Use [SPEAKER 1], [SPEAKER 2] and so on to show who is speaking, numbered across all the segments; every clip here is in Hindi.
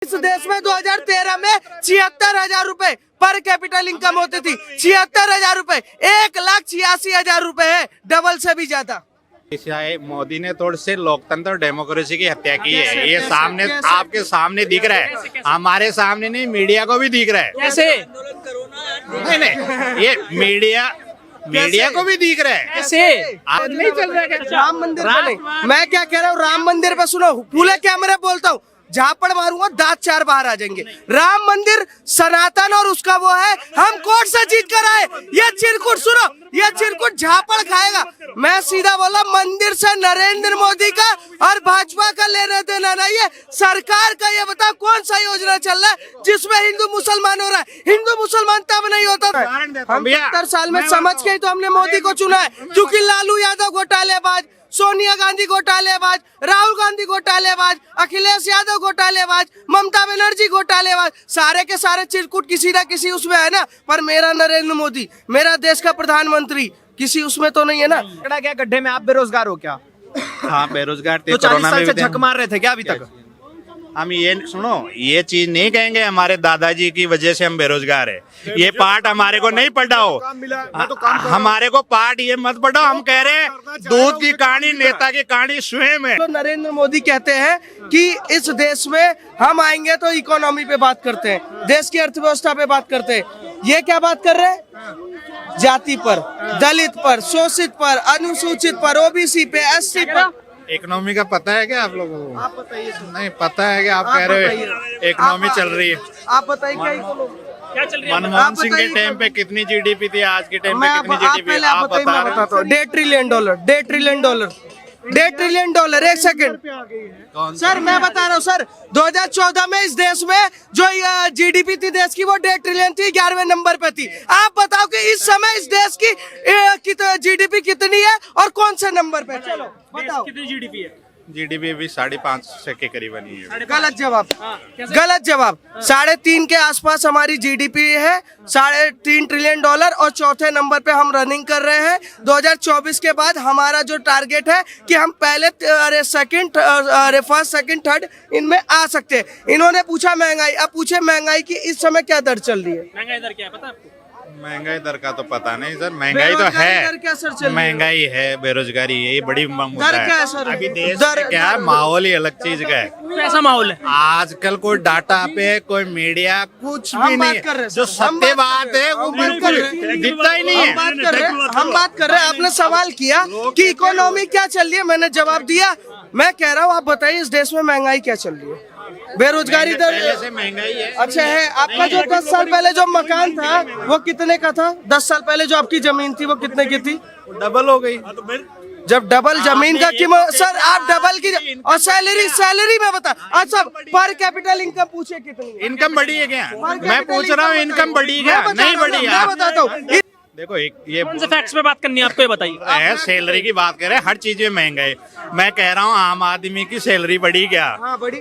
[SPEAKER 1] इस देश में 2013 में 76,000 रुपए पर कैपिटल इनकम होती थी। 76,000 रुपए, 1,86,000 रुपए है, डबल से भी ज्यादा।
[SPEAKER 2] मोदी ने थोड़ी से लोकतंत्र और डेमोक्रेसी की हत्या की है। ये सामने आपके सामने दिख रहा है, हमारे सामने नहीं, मीडिया को भी दिख रहा है।
[SPEAKER 3] कैसे?
[SPEAKER 2] नहीं, ये मीडिया को भी दिख रहा है।
[SPEAKER 3] कैसे?
[SPEAKER 2] आप नहीं चल रहा है?
[SPEAKER 1] राम मंदिर पे नहीं, मैं क्या कह रहा हूँ, राम मंदिर पे सुनो, खुले कैमरे बोलता हूँ, झापड़ मारूंगा दांत चार बाहर आ जाएंगे। राम मंदिर सनातन और उसका वो है, हम कोर्ट से जीत कर आए। ये चिरकुट सुनो, ये चिरकुट झापड़ खाएगा। मैं सीधा बोला, मंदिर से नरेंद्र मोदी का और भाजपा का लेना देना नहीं है। सरकार का ये बताओ कौन सा योजना चल रहा है जिसमें हिंदू मुसलमान हो रहा है? हिंदू मुसलमान तब नहीं होता था। हम 70 साल में समझ के ही तो हमने मोदी को चुना है, क्योंकि लालू यादव घोटालेबाज, सोनिया गांधी घोटालेबाज, राहुल गांधी घोटालेबाज, अखिलेश यादव घोटालेबाज, ममता बनर्जी घोटालेबाज, सारे के सारे चिरकुट किसी ना किसी उसमें है ना। पर मेरा नरेंद्र मोदी, मेरा देश का प्रधानमंत्री, किसी उसमें तो नहीं है ना।
[SPEAKER 3] क्या गड्ढे में आप बेरोजगार हो क्या?
[SPEAKER 2] हाँ, बेरोजगार थे।
[SPEAKER 3] तो 40
[SPEAKER 2] कोरोना
[SPEAKER 3] साल
[SPEAKER 2] में
[SPEAKER 3] से
[SPEAKER 2] भी
[SPEAKER 3] झक मार रहे थे क्या अभी तक?
[SPEAKER 2] हम ये सुनो, ये चीज नहीं कहेंगे हमारे दादाजी की वजह से हम बेरोजगार है। ये पार्ट हमारे को नहीं पढ़ाओ, हमारे को पार्ट ये मत पढ़ाओ। हम कह रहे हैं दूध की कहानी नेता की कहानी स्वयं है।
[SPEAKER 1] तो नरेंद्र मोदी कहते हैं कि इस देश में हम आएंगे तो इकोनॉमी पे बात करते हैं, देश की अर्थव्यवस्था पे बात करते हैं। ये क्या बात कर रहे हैं? जाति पर, दलित पर, शोषित पर, अनुसूचित पर, ओबीसी पे, एससी पर।
[SPEAKER 2] इकोनॉमी का पता है क्या आप लोगों को?
[SPEAKER 1] आप बताइए।
[SPEAKER 2] नहीं पता है कि आप कह रहे हो इकोनॉमी चल रही है।
[SPEAKER 1] आप बताइए
[SPEAKER 3] क्या चल रही है?
[SPEAKER 2] मनमोहन सिंह के टाइम पे कितनी जीडीपी थी, आज के टाइम पे कितनी जीडीपी?
[SPEAKER 1] पहले आप बताइए, मैं बताता हूँ। $1.5 ट्रिलियन, $1.5 ट्रिलियन, एक सेकंड सर, मैं बता रहा हूँ सर, 2014 में इस देश में जो जीडीपी थी देश की, वो 1.5 ट्रिलियन थी, 11वें नंबर पे थी। आप बताओ कि इस समय इस देश की जीडीपी कितनी है और कौन से नंबर पे? चलो बताओ।
[SPEAKER 3] कितनी जीडीपी है?
[SPEAKER 2] जीडीपी भी 5.5 के करीबन ही है।
[SPEAKER 1] गलत जवाब, गलत जवाब। 3.5 के आसपास हमारी जीडीपी है, $3.5 ट्रिलियन, और चौथे नंबर पे हम रनिंग कर रहे हैं। 2024 के बाद हमारा जो टारगेट है कि हम पहले फर्स्ट सेकंड थर्ड इनमें आ सकते हैं। इन्होंने पूछा महंगाई, अब पूछे महंगाई की इस समय क्या दर चल रही है?
[SPEAKER 3] महंगाई दर क्या है पता है आपको?
[SPEAKER 2] महंगाई दर का तो पता नहीं सर, महंगाई तो है, महंगाई है, बेरोजगारी है, ये बड़ी मुद्दा है। अभी देश में क्या है, माहौल ही अलग चीज का है।
[SPEAKER 3] कैसा माहौल है
[SPEAKER 2] आजकल? कोई डाटा पे, कोई मीडिया, कुछ भी नहीं। जो सत्य बात है वो बिल्कुल दिखता ही नहीं है।
[SPEAKER 1] हम बात कर रहे हैं। आपने सवाल किया कि इकोनॉमी क्या चल रही है, मैंने जवाब दिया। मैं कह रहा हूँ, आप बताइए इस देश में महंगाई क्या चल रही है? बेरोजगारी दर
[SPEAKER 2] पहले से महंगाई है।
[SPEAKER 1] अच्छा है। आपका जो 10 साल पहले जो मकान था वो कितने का था? 10 साल पहले जो आपकी जमीन थी वो कितने की थी?
[SPEAKER 2] डबल हो गई।
[SPEAKER 1] जब डबल जमीन का कीमत, सर आप डबल की, और सैलरी में बता। अच्छा, पर कैपिटल इनकम पूछे कितनी?
[SPEAKER 2] इनकम बढ़ी है क्या? मैं पूछ रहा हूँ, इनकम बढ़ी क्या? नहीं बढ़ी।
[SPEAKER 1] मैं बताता हूँ।
[SPEAKER 2] देखो, ये
[SPEAKER 3] कौन से फैक्ट्स पे बात करनी है आपको, ये बताइए।
[SPEAKER 2] सैलरी की बात कर रहे हैं, हर चीज में महंगाई। मैं कह रहा हूँ आम आदमी की सैलरी बढ़ी क्या?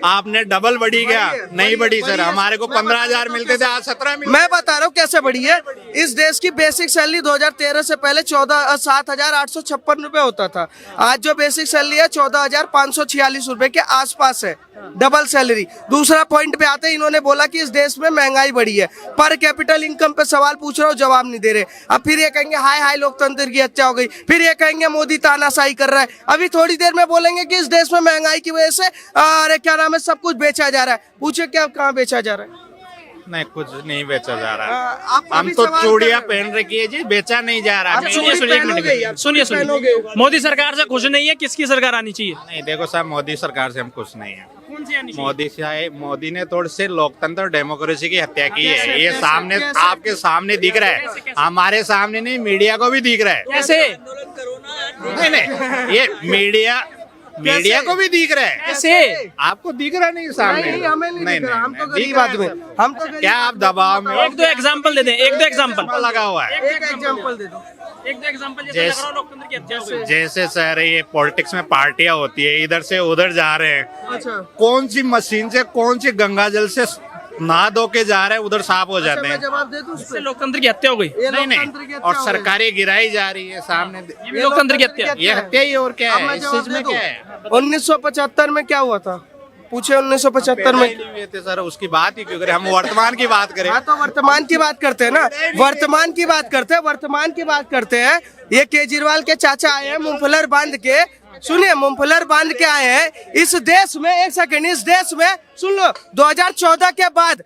[SPEAKER 2] आपने डबल बढ़ी क्या? नहीं बढ़ी सर। हमारे को 15,000 मिलते थे, आज 17 मिलते। मैं
[SPEAKER 1] बता रहा हूँ कैसे बढ़ी है। इस देश की बेसिक सैलरी 2013 से पहले 7,856 रुपए होता था। आज जो बेसिक सैलरी है 14,546 रुपए के आसपास है, डबल सैलरी। दूसरा पॉइंट पे आते हैं, इन्होंने बोला कि इस देश में महंगाई बढ़ी है। पर कैपिटल इनकम पे सवाल पूछ रहा हूँ, जवाब नहीं दे रहे। अब फिर ये कहेंगे हाय हाय लोकतंत्र की हत्या हो गई, फिर ये कहेंगे मोदी तानाशाही कर रहा है। अभी थोड़ी देर में बोलेंगे कि इस देश में महंगाई की वजह से अरे क्या नाम है, सब कुछ बेचा जा रहा है। पूछे क्या कहाँ बेचा जा रहा है?
[SPEAKER 2] नहीं, कुछ नहीं बेचा जा रहा है। हम तो चूड़ियाँ पहन रखी है जी, बेचा नहीं जा रहा है।
[SPEAKER 3] सुनिए, मोदी सरकार से खुश नहीं है, किसकी सरकार आनी चाहिए?
[SPEAKER 2] नहीं देखो साहब, मोदी सरकार से हम खुश नहीं है। मोदी ने थोड़ी से लोकतंत्र और डेमोक्रेसी की हत्या की है। ये सामने आपके सामने दिख रहा है, हमारे सामने नहीं, मीडिया को भी दिख रहा है।
[SPEAKER 3] कैसे?
[SPEAKER 2] नहीं, ये मीडिया को भी दिख रहा है।
[SPEAKER 3] कैसे?
[SPEAKER 2] आपको दिख रहा नहीं सामने?
[SPEAKER 1] नहीं, हमें नहीं दिख रहा। हम तो
[SPEAKER 2] दिख
[SPEAKER 1] गरीब
[SPEAKER 2] रहा
[SPEAKER 1] आदमी, हम तो
[SPEAKER 2] क्या आप दबाव में?
[SPEAKER 3] एक दो एग्जांपल दे दें, एक दो एग्जांपल
[SPEAKER 2] लगा हुआ है।
[SPEAKER 1] एक एग्जांपल दे दो,
[SPEAKER 3] एक दो एग्जांपल। जैसे लोकतंत्र की हत्या हो गई।
[SPEAKER 2] जैसे सर, ये पॉलिटिक्स में पार्टियां होती है, इधर से उधर जा रहे हैं।
[SPEAKER 1] अच्छा,
[SPEAKER 2] कौन सी मशीन से, कौन सी गंगा जल से नहा धो के जा रहे हैं, उधर साफ हो जाते
[SPEAKER 1] मैं
[SPEAKER 2] हैं।
[SPEAKER 1] जवाब दे दूं उस पे?
[SPEAKER 3] लोकतंत्र की हत्या हो गई।
[SPEAKER 2] नहीं, और सरकारें गिराई जा रही है सामने।
[SPEAKER 3] ये भी लोकतंत्र की हत्या।
[SPEAKER 2] ये हत्या ही, और क्या है इस चीज में? क्या है?
[SPEAKER 1] 1975 में क्या हुआ था? पूछे 1975 में।
[SPEAKER 2] नहीं हुए थे सर, उसकी बात ही क्यों करें, हम वर्तमान की बात करें।
[SPEAKER 1] हाँ तो वर्तमान की बात करते हैं ना, वर्तमान की बात करते हैं, वर्तमान की बात करते हैं। ये केजरीवाल के चाचा आए हैं मुंफलर बांध के, सुनिए मुंफलर बांध के आए हैं इस देश में। एक सेकंड, इस देश में सुन लो, 2014 के बाद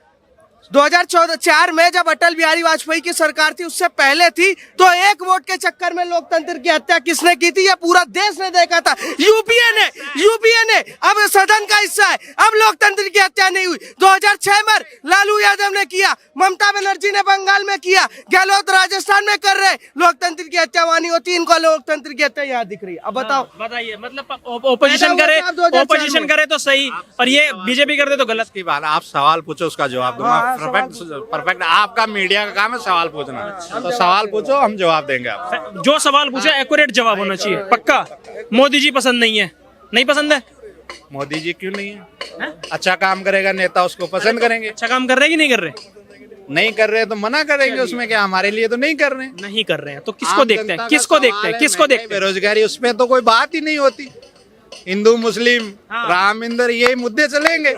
[SPEAKER 1] 2004 में जब अटल बिहारी वाजपेयी की सरकार थी, उससे पहले थी, तो एक वोट के चक्कर में लोकतंत्र की हत्या किसने की थी, ये पूरा देश ने देखा था। यूपीए ने अब सदन का हिस्सा है, अब लोकतंत्र की हत्या नहीं हुई। 2006 में लालू यादव ने किया, ममता बनर्जी ने बंगाल में किया, गहलोत राजस्थान में कर रहे। लोकतंत्र की हत्या वहां नहीं होती, इनको लोकतंत्र की हत्या यहाँ दिख रही है। अब बताओ,
[SPEAKER 3] बताइए, मतलब ओपोजिशन करे तो सही और ये बीजेपी कर दे तो गलत।
[SPEAKER 2] की बात, आप सवाल पूछो, उसका जवाब दूंगा। परफेक्ट आपका मीडिया का काम है सवाल पूछना, तो सवाल पूछो, हम जवाब देंगे आपको।
[SPEAKER 3] जो सवाल पूछे एक्यूरेट जवाब होना चाहिए, पक्का। मोदी जी पसंद नहीं है, नहीं पसंद है?
[SPEAKER 2] मोदी जी क्यों नहीं है? अच्छा काम करेगा नेता, उसको पसंद करेंगे।
[SPEAKER 3] अच्छा काम कर रहे हैं कि नहीं कर रहे?
[SPEAKER 2] नहीं कर रहे तो मना करेंगे, उसमें क्या, हमारे लिए तो नहीं कर रहे।
[SPEAKER 3] नहीं कर रहे हैं तो किसको देखते हैं, किसको देखते हैं, किसको देखते हैं?
[SPEAKER 2] बेरोजगारी, उसमें तो कोई बात ही नहीं होती। हिंदू मुस्लिम राम इंदर यही मुद्दे चलेंगे।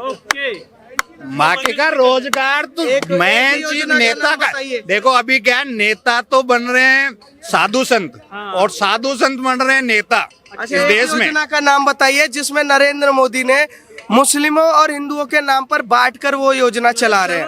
[SPEAKER 2] बाकी का रोजगार तो मेन चीज नेता का। देखो अभी क्या है, नेता तो बन रहे हैं साधु संत, और साधु संत बन रहे हैं नेता इस देश में।
[SPEAKER 1] योजना का नाम बताइए जिसमें नरेंद्र मोदी ने मुस्लिमों और हिंदुओं के नाम पर बांटकर वो योजना चला रहे हैं।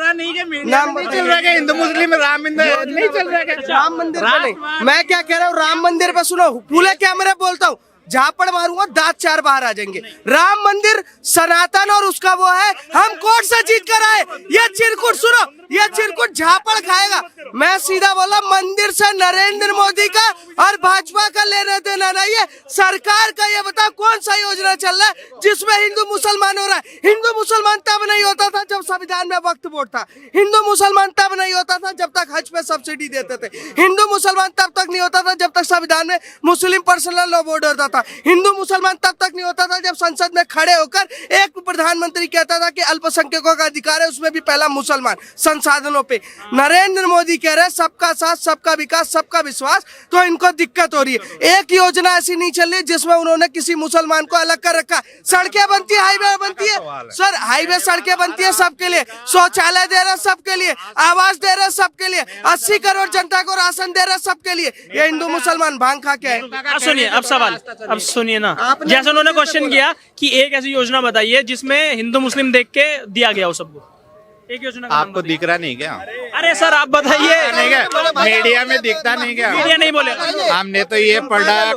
[SPEAKER 2] नाम नहीं चल रहा है, हिंदू मुस्लिम राम मंदिर नहीं चल रहा है।
[SPEAKER 1] राम मंदिर पे नहीं, मैं क्या कह रहा हूँ, राम मंदिर पे सुनो, खुले कैमरे बोलता हूँ, झापड़ मारूंगा दांत चार बाहर आ जाएंगे। राम मंदिर सनातन और उसका वो है, हम कोर्ट से जीत कर आए। ये चिरकुट सुनो, ये चिरकुट झापड़ खाएगा। मैं सीधा बोला, मंदिर से नरेंद्र मोदी का और भाजपा का लेना देना नहीं है, सरकार का। ये बताओ कौन सा योजना चल रहा है जिसमें हिंदू मुसलमान हो रहा है? हिंदू मुसलमान तब नहीं होता था जब संविधान में वक्फ बोर्ड था। हिंदू मुसलमान तब नहीं होता था जब तक हज पे सब्सिडी देते थे। हिंदू मुसलमान तब तक नहीं होता था जब तक संविधान में मुस्लिम पर्सनल लॉ बोर्ड होता था। हिंदू मुसलमान तब तक नहीं होता था जब संसद में खड़े होकर एक प्रधानमंत्री कहता था कि अल्पसंख्यकों का अधिकार है, उसमें भी पहला मुसलमान संसाधनों पे। नरेंद्र मोदी कह रहे सबका साथ, सबका विकास, सबका विश्वास, तो इनको दिक्कत हो रही है। एक योजना ऐसी नहीं चल रही जिसमें उन्होंने किसी मुसलमान को अलग कर रखा। सड़कें बनती है, हाईवे बनती है सर, हाईवे सड़कें बनती है सबके लिए, शौचालय दे रहे सबके लिए, आवास दे रहे सबके लिए, 80 करोड़ जनता को राशन दे रहे सबके लिए। ये हिंदू मुसलमान भांग खा के है।
[SPEAKER 3] सुनिए अब सवाल, अब सुनिए ना, जैसे उन्होंने क्वेश्चन किया कि एक ऐसी योजना बताइए जिसमें हिंदू मुस्लिम देख के दिया गया हो सबको, एक योजना का नाम
[SPEAKER 2] आपको दिख रहा नहीं क्या?
[SPEAKER 3] अरे सर आप बताइए।
[SPEAKER 2] नहीं क्या मीडिया में दिखता नहीं क्या?
[SPEAKER 3] मीडिया नहीं बोले,
[SPEAKER 2] हमने तो ये पढ़ा,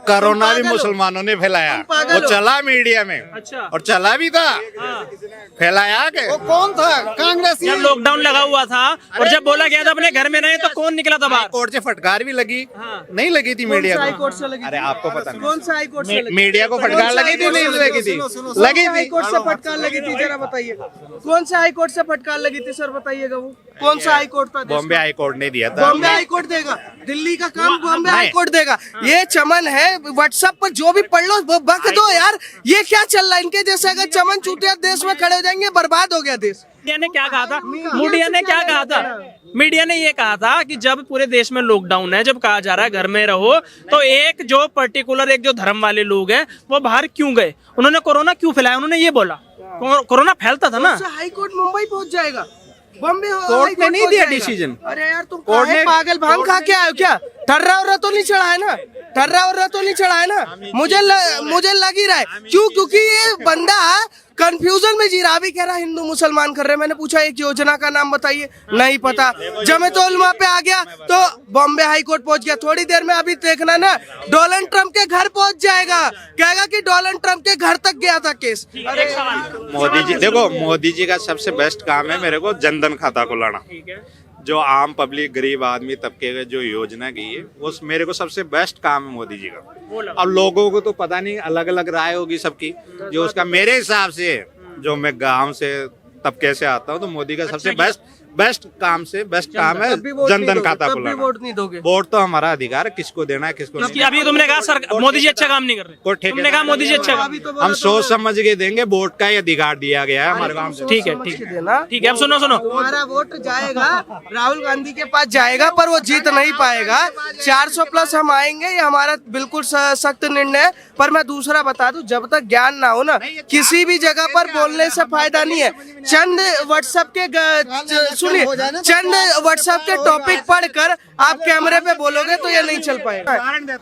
[SPEAKER 2] कोरोना भी मुसलमानों ने फैलाया, वो चला मीडिया में।
[SPEAKER 3] अच्छा।
[SPEAKER 2] और चला भी था, फैलाया के
[SPEAKER 1] वो कौन था? कांग्रेस।
[SPEAKER 3] जब लॉकडाउन लगा हुआ था और जब बोला गया था अपने घर में रहे, तो कौन निकला था बाहर?
[SPEAKER 2] कोर्ट से फटकार भी लगी, नहीं लगी थी मीडिया
[SPEAKER 1] हाई
[SPEAKER 2] को।
[SPEAKER 1] कोर्ट से लगी?
[SPEAKER 2] अरे आपको पता नहीं,
[SPEAKER 1] कौन सा हाई कोर्ट से लगी?
[SPEAKER 2] मीडिया को फटकार लगी थी, नहीं लगी थी? लगी
[SPEAKER 1] हाई
[SPEAKER 2] थी।
[SPEAKER 1] कोर्ट से फटकार लगी थी, जरा बताइए कौन सा हाई कोर्ट से फटकार लगी थी सर, बताइएगा वो कौन सा हाई कोर्ट था?
[SPEAKER 2] बॉम्बे हाई कोर्ट ने दिया था।
[SPEAKER 1] बॉम्बे हाई कोर्ट देगा, दिल्ली का काम बॉम्बे हाई कोर्ट देगा। ये चमन है, व्हाट्सएप पर जो भी पढ़ लो वो बक दो यार। ये क्या चल रहा है? इनके जैसे अगर चमन चूतिया देश में खड़े हो जाएंगे, बर्बाद हो गया देश।
[SPEAKER 3] मीडिया ने क्या कहा था? मीडिया ने क्या कहा था? मीडिया ने ये कहा था कि जब पूरे देश में लॉकडाउन है, जब कहा जा रहा है घर में रहो, तो एक जो पर्टिकुलर एक जो धर्म वाले लोग हैं वो बाहर क्यों गए, उन्होंने कोरोना क्यों फैलाया, उन्होंने ये बोला। कोरोना फैलता था ना।
[SPEAKER 1] हाई कोर्ट मुंबई पहुंच जाएगा, बॉम्बे
[SPEAKER 2] कोर्ट ने नहीं दिया डिसीजन।
[SPEAKER 1] अरे यार तुम पागल भांग खा के आए हो क्या? ठर्रा उर्रा तो नहीं चढ़ा है ना, ठर्रा उर्रा तो नहीं चढ़ा है ना? मुझे लग ही रहा है क्यों, क्योंकि ये बंदा कंफ्यूजन में जी रहा। अभी कह रहा हिंदू मुसलमान कर रहे हैं। मैंने पूछा एक योजना का नाम बताइए, नहीं पता। जमेतोल वहाँ पे आ गया तो बॉम्बे हाई कोर्ट पहुंच गया। थोड़ी देर में अभी देखना ना, डोनाल्ड ट्रंप के घर पहुंच जाएगा, कहेगा कि डोनाल्ड ट्रंप के घर तक गया था केस। अरे
[SPEAKER 2] मोदी जी, देखो मोदी जी का सबसे बेस्ट काम है मेरे को जनधन खाता खुलाना। जो आम पब्लिक गरीब आदमी तबके का जो योजना की है, वो मेरे को सबसे बेस्ट काम है मोदी जी का। अब लोगों को तो पता नहीं, अलग अलग राय होगी सबकी, जो उसका मेरे हिसाब से, जो मैं गांव से तबके से आता हूँ, तो मोदी का सबसे बेस्ट काम से बेस्ट काम है
[SPEAKER 1] तब भी वोट
[SPEAKER 2] जन
[SPEAKER 1] नहीं
[SPEAKER 2] धन
[SPEAKER 1] दोगे,
[SPEAKER 2] खाता
[SPEAKER 1] तब भी
[SPEAKER 2] खुलाना।
[SPEAKER 1] वोट नहीं दोगे।
[SPEAKER 2] वोट तो हमारा अधिकार है, किसको देना है किसको
[SPEAKER 3] क्योंकि
[SPEAKER 2] नहीं।
[SPEAKER 3] अभी तुमने कहा सर मोदी जी अच्छा काम नहीं कर
[SPEAKER 2] कोई
[SPEAKER 3] रहे, तुमने कहा मोदी जी अच्छा काम।
[SPEAKER 1] अभी तो बोला
[SPEAKER 2] हम
[SPEAKER 1] तो
[SPEAKER 2] सोच समझ के देंगे, वोट का ही अधिकार दिया गया है हमारे गांव से।
[SPEAKER 3] ठीक है
[SPEAKER 1] समझ
[SPEAKER 3] ठीक
[SPEAKER 1] के
[SPEAKER 3] है
[SPEAKER 1] देना।
[SPEAKER 3] ठीक है। अब सुनो सुनो,
[SPEAKER 1] हमारा वोट जाएगा राहुल गांधी के पास जाएगा, पर वो जीत नहीं पाएगा। 400 प्लस हम आएंगे, ये हमारा बिल्कुल सख्त निर्णय है। पर मैं दूसरा बता दूं, जब तक ज्ञान ना हो ना, किसी भी जगह पर बोलने से फायदा नहीं है। चंद व्हाट्सएप के सुनिए, चंद व्हाट्सएप के टॉपिक पढ़कर आप कैमरे पे बोलोगे तो ये नहीं चल पाएगा।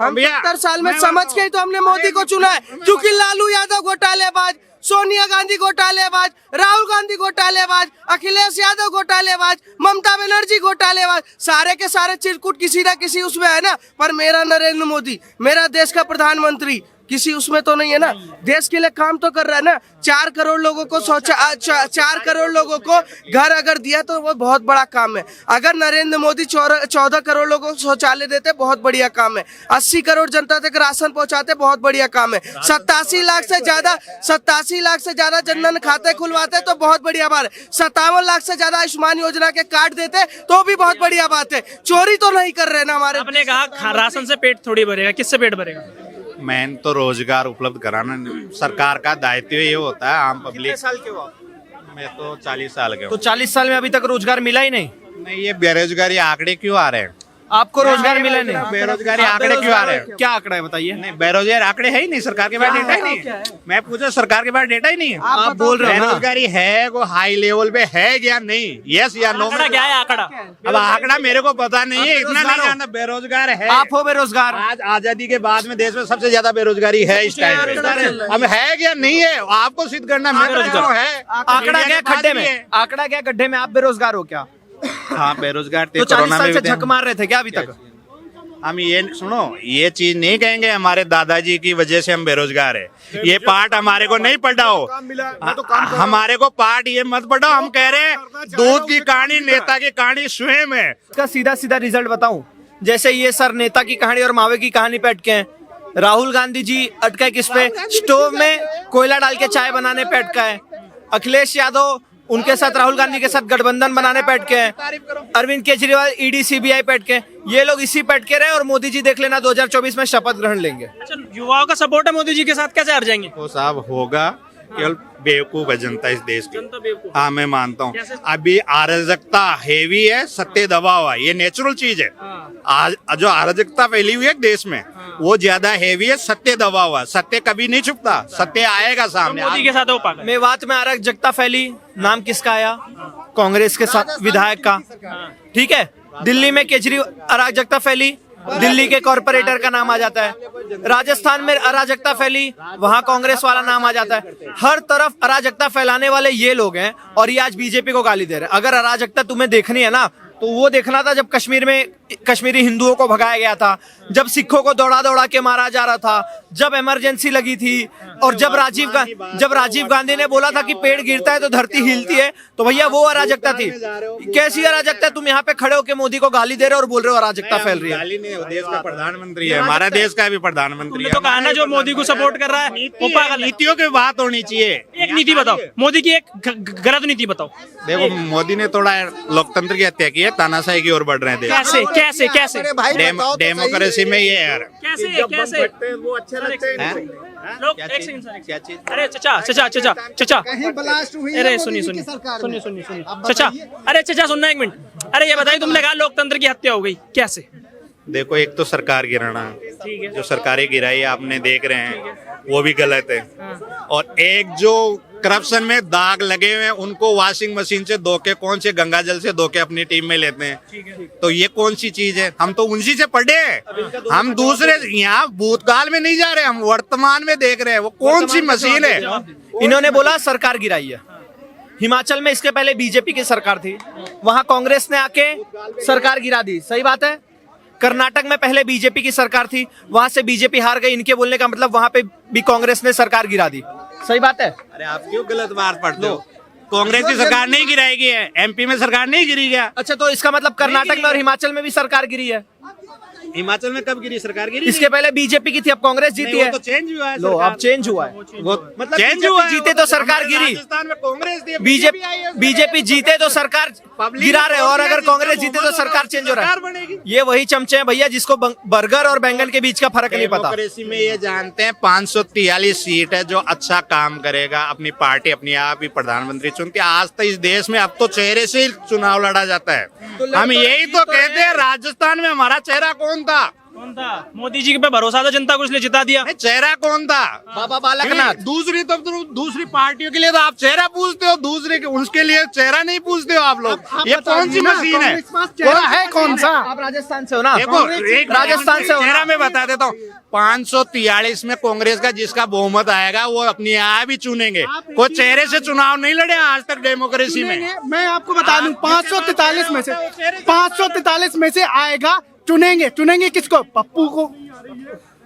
[SPEAKER 1] हम 70 साल में समझ के ही तो हमने मोदी को चुना है, क्योंकि लालू यादव घोटालेबाज, सोनिया गांधी घोटालेबाज, राहुल गांधी घोटालेबाज, अखिलेश यादव घोटालेबाज, ममता बनर्जी घोटालेबाज, सारे के सारे चिरकुट किसी ना किसी उसमें है ना। पर मेरा नरेंद्र मोदी, मेरा देश का प्रधानमंत्री, किसी उसमें तो नहीं है ना। देश के लिए काम तो कर रहा है ना। 4 करोड़ लोगों को 4 करोड़ लोगों को घर अगर दिया तो वो बहुत बड़ा काम है। अगर नरेंद्र मोदी 14 करोड़ लोगों को शौचालय देते, बहुत बढ़िया काम है। 80 करोड़ जनता तक राशन पहुंचाते, बहुत बढ़िया काम है। 87 लाख से ज्यादा जनधन खाते खुलवाते तो बहुत बढ़िया बात है। 57 लाख से ज्यादा आयुष्मान योजना के कार्ड देते तो भी बहुत बढ़िया बात है। चोरी तो नहीं कर रहे ना हमारे।
[SPEAKER 3] आपने कहा राशन से पेट थोड़ी भरेगा, किससे पेट भरेगा?
[SPEAKER 2] मैन तो रोजगार उपलब्ध कराना सरकार का दायित्व ये होता है। आम पब्लिक।
[SPEAKER 4] साल के हो आप?
[SPEAKER 2] मैं तो 40 साल के
[SPEAKER 4] तो
[SPEAKER 2] हूँ।
[SPEAKER 4] 40 साल में अभी तक रोजगार मिला ही नहीं।
[SPEAKER 2] नहीं, ये बेरोजगारी आंकड़े क्यों आ रहे हैं?
[SPEAKER 4] आपको रोजगार मिला नहीं?
[SPEAKER 2] बेरोजगारी आंकड़े क्यों आ रहे हैं?
[SPEAKER 4] क्या आंकड़ा है बताइए?
[SPEAKER 2] नहीं, बेरोजगार आंकड़े है ही नहीं, सरकार के पास डेटा ही नहीं। मैं पूछा, सरकार के पास डेटा ही नहीं है।
[SPEAKER 4] आप बोल रहे हो ना?
[SPEAKER 2] बेरोजगारी है, वो हाई लेवल पे है या नहीं? यस या नो?
[SPEAKER 3] आंकड़ा क्या है? आंकड़ा
[SPEAKER 2] अब आंकड़ा मेरे को पता नहीं है, इतना नहीं जानना। बेरोजगार है।
[SPEAKER 4] आप हो बेरोजगार?
[SPEAKER 2] आज आजादी के बाद में देश में सबसे ज्यादा बेरोजगारी है इस टाइम पे। अब है क्या नहीं है, आपको सिद्ध करना। मैं तो कह रहा हूं है।
[SPEAKER 4] आंकड़ा क्या
[SPEAKER 2] मीडिया के
[SPEAKER 4] खड्डे
[SPEAKER 2] पास भी है।
[SPEAKER 4] में? आंकड़ा क्या गड्ढे में? आप बेरोजगार हो क्या?
[SPEAKER 2] हाँ, बेरोजगार थे।
[SPEAKER 4] तो 40
[SPEAKER 2] कोरोना
[SPEAKER 4] साल
[SPEAKER 2] में
[SPEAKER 4] से
[SPEAKER 2] भी थे।
[SPEAKER 4] झक मार रहे थे क्या अभी तक?
[SPEAKER 2] हम ये सुनो, ये चीज नहीं कहेंगे हमारे दादाजी की वजह से हम बेरोजगार है। ये पार्ट हमारे को नहीं पढ़ाओ। हमारे को पार्ट ये मत पढ़ाओ। हम कह रहे हैं दूध की कहानी नेता की कहानी स्वयं है।
[SPEAKER 4] इसका सीधा सीधा रिजल्ट बताऊं, जैसे ये सर नेता की कहानी और मावे की कहानी पे अटके हैं। राहुल गांधी जी अटका है किस पे? स्टोव में कोयला डाल के चाय बनाने पे अटका है। अखिलेश यादव उनके साथ राहुल गांधी के साथ गठबंधन बनाने पे अटके हैं। अरविंद केजरीवाल ईडी सीबीआई पे अटके हैं। ये लोग इसी पे अटके रहे और मोदी जी देख लेना 2024 में शपथ ग्रहण लेंगे।
[SPEAKER 3] अच्छा, युवाओं का सपोर्ट है मोदी जी के साथ, कैसे हार जाएंगे?
[SPEAKER 2] वो साहब होगा, केवल बेवकूफ है जनता इस देश की।
[SPEAKER 3] जनता बेवकूफ।
[SPEAKER 2] हाँ, मैं मानता हूँ।
[SPEAKER 3] कैसे?
[SPEAKER 2] अभी अराजकता हेवी है, सत्य दबा हुआ है, ये नेचुरल चीज है। आज जो अराजकता फैली हुई है देश में, वो ज्यादा हेवी है, सत्य दबा हुआ। सत्य कभी नहीं छुपता, सत्य आएगा सामने।
[SPEAKER 3] मोदी के साथ है वो पागल।
[SPEAKER 4] मेवात में अराजकता फैली, नाम किसका आया? कांग्रेस के साथ विधायक का। ठीक है। दिल्ली में केजरीवाल अराजकता फैली, दिल्ली के कॉर्पोरेटर का नाम आ जाता है। राजस्थान में अराजकता फैली, वहां कांग्रेस वाला नाम आ जाता है। हर तरफ अराजकता फैलाने वाले ये लोग हैं और ये आज बीजेपी को गाली दे रहे हैं। अगर अराजकता तुम्हें देखनी है ना, तो वो देखना था जब कश्मीर में कश्मीरी हिंदुओं को भगाया गया था, जब सिखों को दौड़ा दौड़ा के मारा जा रहा था, जब इमरजेंसी लगी थी, और जब राजीव गांधी ने बोला था कि पेड़ गिरता है तो धरती हिलती है, तो भैया वो अराजकता थी। कैसी अराजकता? तुम यहाँ पे खड़े होकर मोदी को गाली दे रहे हो और बोल रहे हो अराजकता फैल रही है।
[SPEAKER 2] गाली नहीं, वो देश का प्रधानमंत्री है, हमारा देश का भी प्रधानमंत्री
[SPEAKER 3] तुमने
[SPEAKER 2] है।
[SPEAKER 3] तो कहा ना जो मोदी को सपोर्ट कर रहा है वो पागल है।
[SPEAKER 2] नीतियों की बात होनी चाहिए।
[SPEAKER 3] एक नीति बताओ, मोदी की एक गलत नीति बताओ।
[SPEAKER 2] देखो, मोदी ने थोड़ा लोकतंत्र की हत्या की है, तानाशाही की ओर बढ़ रहे हैं देश।
[SPEAKER 3] कैसे कैसे कैसे
[SPEAKER 2] डेमोक्रेसी में ये है।
[SPEAKER 3] कैसे कैसे वो अच्छे लगते हैं लोग।
[SPEAKER 2] क्या
[SPEAKER 3] एक
[SPEAKER 2] चीज?
[SPEAKER 3] सेकंड सर,
[SPEAKER 2] क्या चीज?
[SPEAKER 3] अरे चचा अरे सुनिए चचा, अरे चचा सुनना एक मिनट। अरे ये बताइए, तुमने कहा लोकतंत्र की हत्या हो गई, कैसे?
[SPEAKER 2] देखो, एक तो सरकार गिराना, जो सरकारें गिराई आपने देख रहे हैं, वो भी गलत है। और एक जो करप्शन में दाग लगे हुए हैं, उनको वॉशिंग मशीन से धो के, कौन से गंगा जल से धो के अपनी टीम में लेते हैं। तो ये कौन सी चीज है? हम तो उनसी से पढ़े हैं। हम दूसरे यहाँ भूतकाल में नहीं जा रहे, हम वर्तमान में देख रहे हैं। वो कौन सी मशीन है?
[SPEAKER 4] इन्होंने बोला सरकार गिराई है। हिमाचल में इसके पहले बीजेपी की सरकार थी, वहां कांग्रेस ने आके सरकार गिरा दी। सही बात है। कर्नाटक में पहले बीजेपी की सरकार थी, वहां से बीजेपी हार गई। इनके बोलने का मतलब वहां पे भी कांग्रेस ने सरकार गिरा दी। सही बात है।
[SPEAKER 2] अरे आप क्यों गलत बात पढ़ते हो? कांग्रेस की सरकार नहीं गिराएगी है, एमपी में सरकार नहीं गिरी गया।
[SPEAKER 4] अच्छा, तो इसका मतलब कर्नाटक में और हिमाचल में भी सरकार गिरी है।
[SPEAKER 2] हिमाचल में कब गिरी सरकार गिरी?
[SPEAKER 4] इसके पहले बीजेपी की थी, अब कांग्रेस जीती है।
[SPEAKER 2] तो चेंज हुआ है
[SPEAKER 4] लो
[SPEAKER 2] सरकार।
[SPEAKER 4] अब चेंज हुआ है,
[SPEAKER 2] वो
[SPEAKER 4] मतलब
[SPEAKER 2] चेंज
[SPEAKER 4] बीजेपी
[SPEAKER 2] हुआ है।
[SPEAKER 4] जीते तो सरकार गिरी,
[SPEAKER 2] राजस्थान में कांग्रेस थी,
[SPEAKER 4] बीजेपी जीते तो सरकार गिरा रहे, और अगर कांग्रेस जीते तो सरकार चेंज हो रहा
[SPEAKER 2] सरकार
[SPEAKER 4] है।
[SPEAKER 2] बनेगी।
[SPEAKER 4] ये वही चमचे हैं भैया जिसको बर्गर और बैंगन के बीच का फर्क नहीं पता।
[SPEAKER 2] डेमोक्रेसी में ये जानते हैं 543 सीट है, जो अच्छा काम करेगा अपनी पार्टी अपने आप ही प्रधानमंत्री चुनती है। आज तक इस देश में अब तो चेहरे से ही चुनाव लड़ा जाता है। हम यही तो कहते हैं, राजस्थान में हमारा चेहरा कौन था?
[SPEAKER 3] कौन था? मोदी जी पे भरोसा था जनता को, इसलिए जिता दिया।
[SPEAKER 2] नहीं, चेहरा कौन था?
[SPEAKER 4] बाबा बालकनाथ।
[SPEAKER 2] दूसरी पार्टियों के लिए तो आप चेहरा पूछते हो, दूसरे के उसके लिए चेहरा नहीं पूछते हो आप लोग। ये कौन सी मशीन है?
[SPEAKER 1] चेहरा है कौन सा?
[SPEAKER 4] आप राजस्थान से हो ना?
[SPEAKER 2] देखो, एक
[SPEAKER 4] राजस्थान से हो
[SPEAKER 2] चेहरा
[SPEAKER 4] ना?
[SPEAKER 2] मैं बता देता हूँ। 543 में कांग्रेस का जिसका बहुमत आएगा वो अपने आप ही चुनेंगे। कोई चेहरे से चुनाव नहीं लड़े आज तक डेमोक्रेसी में।
[SPEAKER 1] मैं आपको बता दूं, 543 में से 543 में से आएगा, चुनेंगे किसको? पप्पू को।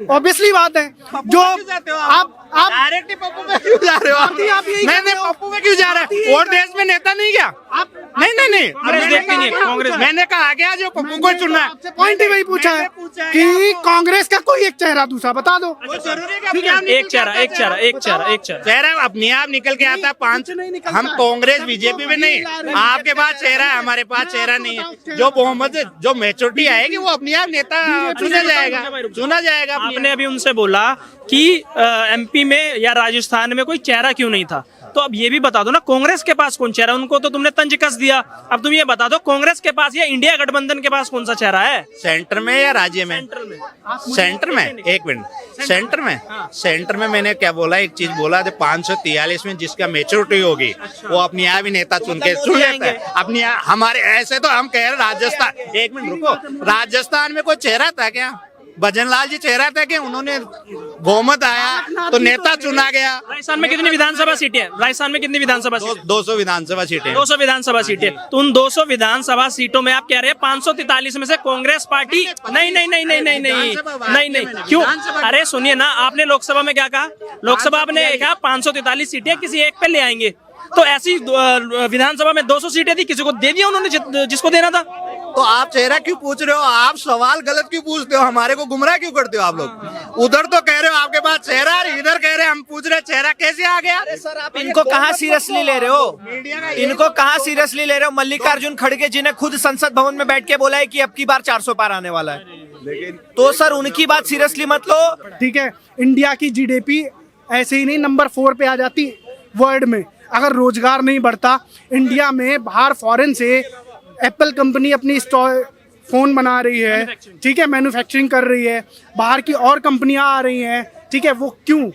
[SPEAKER 1] ऑब्वियसली बात है। जो आप
[SPEAKER 2] डायरेक्ट पप्पू में क्यों जा रहे हो आप?
[SPEAKER 1] आप यही
[SPEAKER 2] नहीं, पप्पू में क्यों जा रहे हैं? और देश में नेता नहीं क्या?
[SPEAKER 1] आप
[SPEAKER 2] नहीं
[SPEAKER 3] कांग्रेस देखती नहीं है, कांग्रेस में।
[SPEAKER 2] मैंने कहा क्या जो पप्पू को चुनना है?
[SPEAKER 1] आपसे पॉइंट ही वही पूछा है कि कांग्रेस का कोई एक चेहरा दूसरा बता दो।
[SPEAKER 2] वो जरूरी है कि अपने आप निकल
[SPEAKER 3] एक चेहरा,
[SPEAKER 2] के
[SPEAKER 3] एक
[SPEAKER 2] आता
[SPEAKER 3] चेहरा,
[SPEAKER 2] है?
[SPEAKER 3] एक चेहरा, एक चेहरा।
[SPEAKER 2] चेहरा अपने आप निकल के आता है। पांच
[SPEAKER 1] नहीं निकलता
[SPEAKER 2] हम
[SPEAKER 1] है।
[SPEAKER 2] कांग्रेस बीजेपी में नहीं, आपके पास चेहरा है, हमारे पास चेहरा नहीं है। जो बहुमत जो मेचोरिटी आएगी वो अपने आप नेता चुना जाएगा अपने
[SPEAKER 3] आपने अभी उनसे बोला कि एमपी में या राजस्थान में कोई चेहरा क्यों नहीं था, तो अब ये भी बता दो ना कांग्रेस के पास कौन चेहरा? उनको तो तुमने तंज कस दिया। अब तुम ये बता दो कांग्रेस के पास या इंडिया गठबंधन के पास कौन सा चेहरा है?
[SPEAKER 2] सेंटर में या राज्य में? सेंटर में। एक मिनट, सेंटर में। सेंटर में मैंने क्या बोला, एक चीज बोला, 543 में जिसका मेच्योरिटी होगी वो अपने आप ही नेता चुन लेता है अपनी। हमारे ऐसे तो हम कह रहे राजस्थान, एक मिनट रुको, राजस्थान में कोई चेहरा था क्या? भजन लाल जी चेहरा था कि उन्होंने बहुमत आया तो नेता चुना गया।
[SPEAKER 3] राजस्थान में कितनी विधानसभा सीटें हैं? राजस्थान में कितनी विधानसभा सीटें?
[SPEAKER 2] 200 विधानसभा सीटें।
[SPEAKER 3] 200 विधानसभा सीटें। तो उन 200 विधानसभा सीटों में आप कह रहे हैं 543 में से कांग्रेस पार्टी नहीं क्यों? अरे सुनिए ना, आपने लोकसभा में क्या कहा? लोकसभा आपने कहा 543 सीटें किसी एक पे ले आएंगे, तो ऐसी विधानसभा में 200 सीटें थी, किसी को दे दिया उन्होंने जिसको देना था।
[SPEAKER 2] तो आप चेहरा क्यों पूछ रहे हो? आप सवाल गलत क्यों पूछते हो? हमारे को गुमराह क्यों करते हो आप लोग? उधर तो कह रहे हो आपके पास चेहरा, इधर कह रहे हैं हम पूछ रहे चेहरा कैसे आ गया?
[SPEAKER 4] सर आप इनको कहाँ सीरियसली ले रहे हो? इनको कहाँ सीरियसली ले रहे हो? मल्लिकार्जुन खड़गे जी ने खुद संसद भवन में बैठ के बोला है कि अब की बार 400 पार आने वाला है, तो सर उनकी बात सीरियसली मत लो।
[SPEAKER 1] ठीक है, इंडिया की जीडीपी ऐसे ही नहीं नंबर 4 पे आ जाती वर्ल्ड में अगर रोजगार नहीं बढ़ता। इंडिया में बाहर फॉरेन से एप्पल कंपनी अपनी फोन बना रही है, ठीक है, मैन्युफैक्चरिंग कर रही है, बाहर की और कंपनियां आ रही हैं, ठीक है, वो क्यों?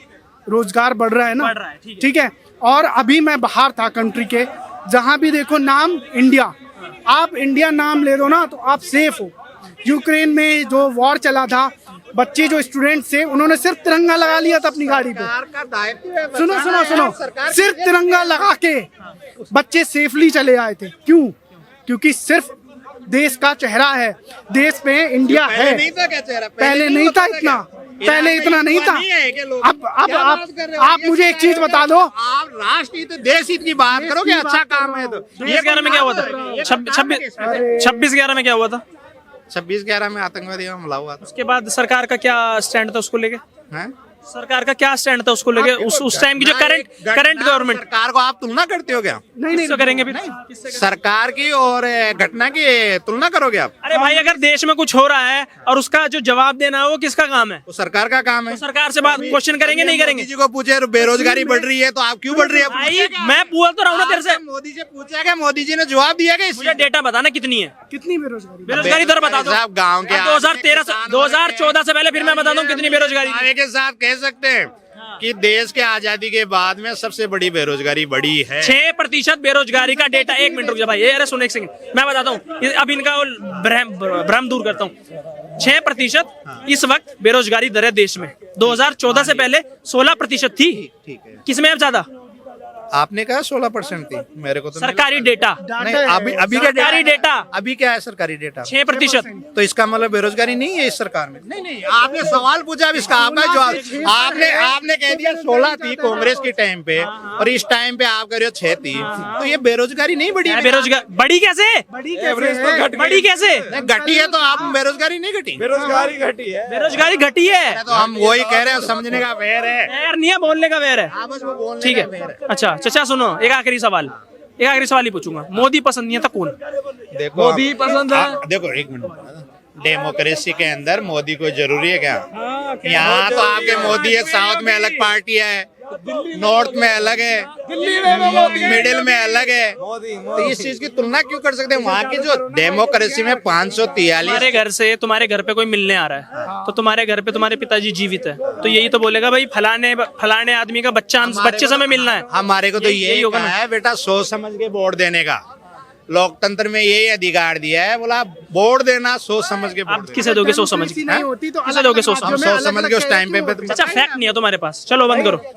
[SPEAKER 1] रोजगार बढ़ रहा है ना, ठीक है। और अभी मैं बाहर था कंट्री के, जहां भी देखो नाम इंडिया, आप इंडिया नाम ले दो ना तो आप सेफ हो। यूक्रेन में जो वॉर चला था, बच्चे जो स्टूडेंट थे उन्होंने सिर्फ तिरंगा लगा लिया था अपनी गाड़ी पे। सुनो, सिर्फ तिरंगा लगा के बच्चे सेफली चले आए थे। क्यों? क्योंकि सिर्फ देश का चेहरा है, देश पे इंडिया है। पहले नहीं था इतना, पहले इतना नहीं था। अब आप मुझे एक चीज बता दो,
[SPEAKER 2] आप राष्ट्रहित देश हित की बात करोगे, अच्छा काम है तो।
[SPEAKER 3] 26/11 में क्या हुआ था? 26/11 में क्या हुआ था?
[SPEAKER 2] 26/11 में आतंकवादी हमला हुआ था।
[SPEAKER 3] उसके बाद सरकार का क्या स्टैंड था उसको लेके?
[SPEAKER 2] हैं?
[SPEAKER 3] सरकार का क्या स्टैंड था उसको लेके? उस टाइम की जो करंट गवर्नमेंट।
[SPEAKER 2] सरकार को आप तुलना करते हो क्या?
[SPEAKER 1] नहीं
[SPEAKER 3] करेंगे भी।
[SPEAKER 2] सरकार की और घटना की तुलना करोगे आप?
[SPEAKER 3] अरे भाई, अगर देश में कुछ हो रहा है और उसका जो जवाब देना है वो किसका काम है?
[SPEAKER 2] वो सरकार का काम है।
[SPEAKER 3] तो सरकार से बात क्वेश्चन करेंगे नहीं करेंगे?
[SPEAKER 2] मोदी जी को पूछे बेरोजगारी बढ़ रही है तो आप क्यों बढ़ रही है?
[SPEAKER 3] भाई मैं बोल तो रहा हूँ ना तेरे से।
[SPEAKER 2] मोदी से पूछा क्या? मोदी जी ने जवाब दिया क्या?
[SPEAKER 3] मुझे डेटा बताना कितनी है
[SPEAKER 1] कितनी बेरोजगारी?
[SPEAKER 3] बेरोजगारी दर बता दो।
[SPEAKER 2] साहब गाँव के
[SPEAKER 3] 2014 से पहले फिर मैं बता दूं कितनी बेरोजगारी।
[SPEAKER 2] आगे के साथ कह सकते हैं कि देश के आजादी के बाद में सबसे बड़ी बेरोजगारी बढ़ी है।
[SPEAKER 3] 6% बेरोजगारी का डेटा। 1 मिनट रुक जा भाई, अरे सुन एक सेकंड, मैं बताता हूँ, अब इनका भ्रम दूर करता हूँ। 6% इस वक्त बेरोजगारी दर है देश में। 2014 से पहले 16% थी।
[SPEAKER 2] ठीक है।
[SPEAKER 3] किसमें अब ज्यादा?
[SPEAKER 2] आपने कहा 16% थी, मेरे को तो नहीं
[SPEAKER 3] सरकारी डेटा
[SPEAKER 2] नहीं, अभी का
[SPEAKER 3] सरकारी डेटा
[SPEAKER 2] अभी क्या है सरकारी डेटा?
[SPEAKER 3] 6%।
[SPEAKER 2] तो इसका मतलब बेरोजगारी नहीं है इस सरकार में? नहीं नहीं, आपने सवाल पूछा, अब इसका आपका जवाब। आपने कह दिया 16 थी कांग्रेस के टाइम पे, और इस टाइम पे आप कह रहे हो 6 थी, तो ये बेरोजगारी नहीं बढ़ी है?
[SPEAKER 3] बेरोजगार बड़ी कैसे बड़ी कैसे
[SPEAKER 2] घटी है, तो आप बेरोजगारी नहीं घटी?
[SPEAKER 3] बेरोजगारी घटी है।
[SPEAKER 2] तो हम वही कह रहे हैं, समझने का वेर है।
[SPEAKER 3] वैर नहीं है, बोलने का वैर है।
[SPEAKER 2] हाँ, बस वो बोलने
[SPEAKER 3] ठीक
[SPEAKER 2] का
[SPEAKER 3] है,
[SPEAKER 2] वेर है।
[SPEAKER 3] अच्छा चाचा सुनो, एक आखिरी सवाल ही पूछूंगा। मोदी पसंद नहीं है तो कौन?
[SPEAKER 2] देखो मोदी पसंद है। देखो एक मिनट, डेमोक्रेसी के अंदर मोदी को जरूरी है क्या? यहाँ तो आपके मोदी है, साउथ में अलग पार्टी है, नॉर्थ में अलग है, मिडिल में अलग है, तो इस चीज की तुलना क्यों कर सकते हैं? वहाँ की जो डेमोक्रेसी में 543
[SPEAKER 3] तुम्हारे घर पे कोई मिलने आ रहा है, तो तुम्हारे घर पे तुम्हारे पिताजी जीवित है, तो यही तो बोलेगा भाई फलाने आदमी का बच्चे से हमें मिलना है।
[SPEAKER 2] हमारे को तो यही होगा है बेटा, सोच समझ के वोट देने का। लोकतंत्र में यही अधिकार दिया है, बोला वोट देना सोच समझ के।
[SPEAKER 3] आप किसे दोगे सोच समझ के?
[SPEAKER 1] नहीं होती तो
[SPEAKER 3] किसे दोगे सोच
[SPEAKER 2] समझ के उस टाइम पे?
[SPEAKER 3] अच्छा फैक्ट नहीं है तुम्हारे पास, चलो बंद करो।